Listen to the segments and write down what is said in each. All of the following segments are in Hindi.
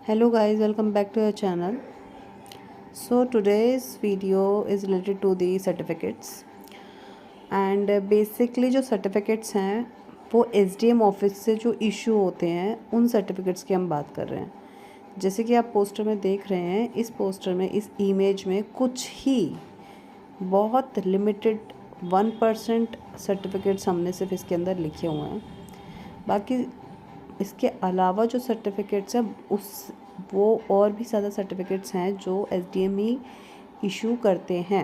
Hello guys, welcome back to our channel. So today's video is related to the certificates and basically जो certificates हैं वो SDM ऑफिस से जो इशू होते हैं उन सर्टिफिकेट्स की हम बात कर रहे हैं। जैसे कि आप पोस्टर में देख रहे हैं, इस पोस्टर में इस इमेज में कुछ ही बहुत लिमिटेड 1% सर्टिफिकेट्स हमने सिर्फ इसके अंदर लिखे हुए हैं। बाकी इसके अलावा जो सर्टिफिकेट्स हैं वो और भी ज़्यादा सर्टिफिकेट्स हैं जो एसडीएम ही इशू करते हैं।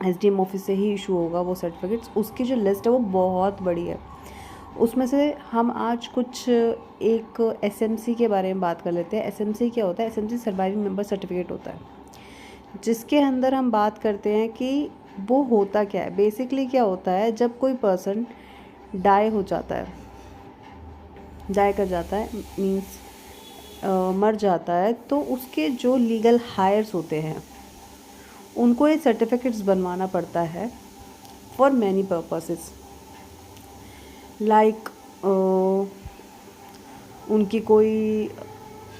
एसडीएम ऑफिस से ही इशू होगा वो सर्टिफिकेट्स। उसकी जो लिस्ट है वो बहुत बड़ी है। उसमें से हम आज कुछ एक एसएमसी के बारे में बात कर लेते हैं। एसएमसी क्या होता है? एसएमसी सर्वाइविंग मेंबर सर्टिफिकेट होता है, जिसके अंदर हम बात करते हैं कि वो होता क्या है। बेसिकली क्या होता है, जब कोई पर्सन डाई हो जाता है, डाई कर जाता है मीन्स मर जाता है, तो उसके जो लीगल हायर्स होते हैं उनको ये सर्टिफिकेट्स बनवाना पड़ता है फॉर मैनी पर्पसेस। लाइक उनकी कोई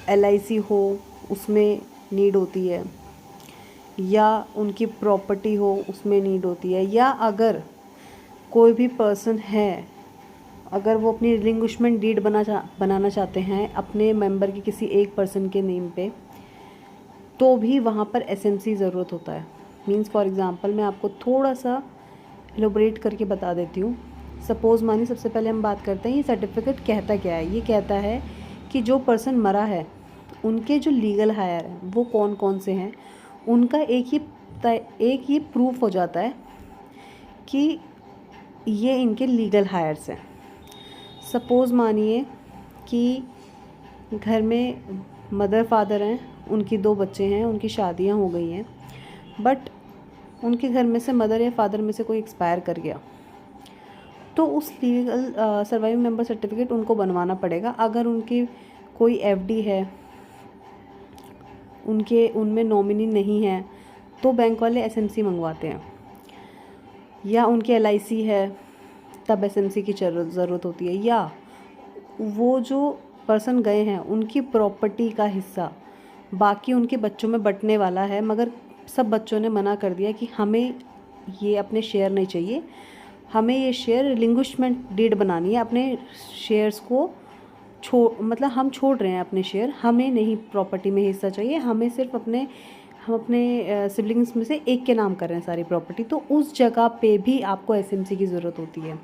LIC हो उसमें नीड होती है, या उनकी प्रॉपर्टी हो उसमें नीड होती है, या अगर कोई भी पर्सन है, अगर वो अपनी रिलिंग्विशमेंट डीड बनाना चाहते हैं अपने मेंबर की किसी एक पर्सन के नेम पे, तो भी वहाँ पर एसएमसी ज़रूरत होता है। मींस फॉर एग्ज़ाम्पल मैं आपको थोड़ा सा एलोबरेट करके बता देती हूँ। सपोज़ मानिए, सबसे पहले हम बात करते हैं ये सर्टिफिकेट कहता क्या है। ये कहता है कि जो पर्सन मरा है उनके जो लीगल हायर हैं वो कौन कौन से हैं, उनका एक ही प्रूफ हो जाता है कि ये इनके लीगल हायर्स हैं। सपोज़ मानिए कि घर में मदर फादर हैं, उनकी 2 बच्चे हैं, उनकी शादियां हो गई हैं, बट उनके घर में से मदर या फादर में से कोई एक्सपायर कर गया, तो उस लीगल सर्वाइविंग मेंबर सर्टिफिकेट उनको बनवाना पड़ेगा। अगर उनकी कोई FD है, उनमें नॉमिनी नहीं है, तो बैंक वाले SMC मंगवाते हैं। या उनकी LIC है तब SMC की ज़रूरत होती है। या वो जो पर्सन गए हैं उनकी प्रॉपर्टी का हिस्सा बाकी उनके बच्चों में बंटने वाला है, मगर सब बच्चों ने मना कर दिया कि हमें ये अपने शेयर नहीं चाहिए, हमें ये शेयर रिलिंग्विशमेंट डीड बनानी है, अपने शेयर्स को मतलब हम छोड़ रहे हैं अपने शेयर, हमें नहीं प्रॉपर्टी में हिस्सा चाहिए, हमें सिर्फ हम अपने सिबलिंग्स में से एक के नाम कर रहे हैं सारी प्रॉपर्टी। तो उस जगह पे भी आपको SMC की ज़रूरत होती है।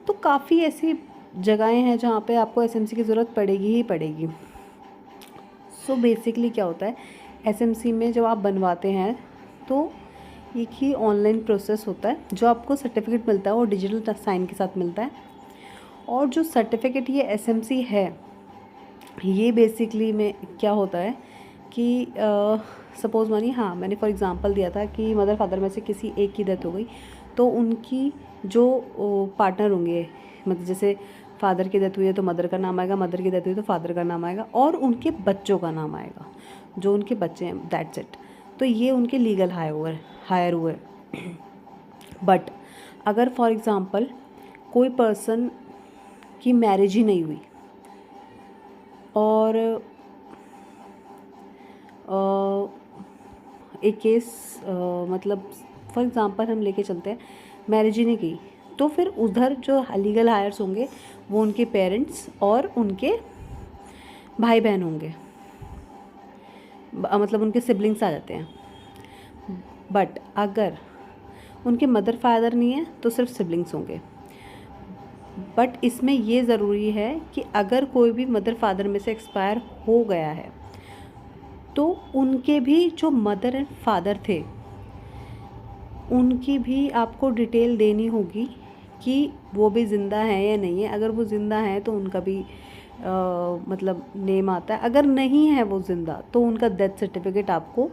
तो काफ़ी ऐसी जगहें हैं जहाँ पे आपको SMC की ज़रूरत पड़ेगी ही पड़ेगी। सो बेसिकली क्या होता है, SMC में जब आप बनवाते हैं तो एक ही ऑनलाइन प्रोसेस होता है। जो आपको सर्टिफिकेट मिलता है वो डिजिटल साइन के साथ मिलता है। और जो सर्टिफिकेट ये SMC है, ये बेसिकली में क्या होता है कि सपोज़ मानिए, हाँ मैंने फॉर एग्ज़ाम्पल दिया था कि मदर फादर में से किसी एक की डेथ हो गई, तो उनकी जो पार्टनर होंगे, मतलब जैसे फादर की डेथ हुई है तो मदर का नाम आएगा, मदर की डेथ हुई तो फादर का नाम आएगा, और उनके बच्चों का नाम आएगा, जो उनके बच्चे हैं, दैट्स इट। तो ये उनके लीगल हायर हुए। बट अगर फॉर एग्ज़ाम्पल कोई पर्सन की मैरिज ही नहीं हुई और एक केस मतलब फॉर एग्ज़ाम्पल हम लेके चलते हैं, मैरिज ही नहीं की, तो फिर उधर जो लीगल हायर्स होंगे वो उनके पेरेंट्स और उनके भाई बहन होंगे, मतलब उनके सिबलिंग्स आ जाते हैं। बट अगर उनके मदर फादर नहीं है तो सिर्फ सिबलिंग्स होंगे। बट इसमें ये ज़रूरी है कि अगर कोई भी मदर फादर में से एक्सपायर हो गया है तो उनके भी जो मदर एंड फादर थे उनकी भी आपको डिटेल देनी होगी कि वो भी ज़िंदा है या नहीं है। अगर वो ज़िंदा है तो उनका भी मतलब नेम आता है, अगर नहीं है वो ज़िंदा तो उनका डेथ सर्टिफिकेट आपको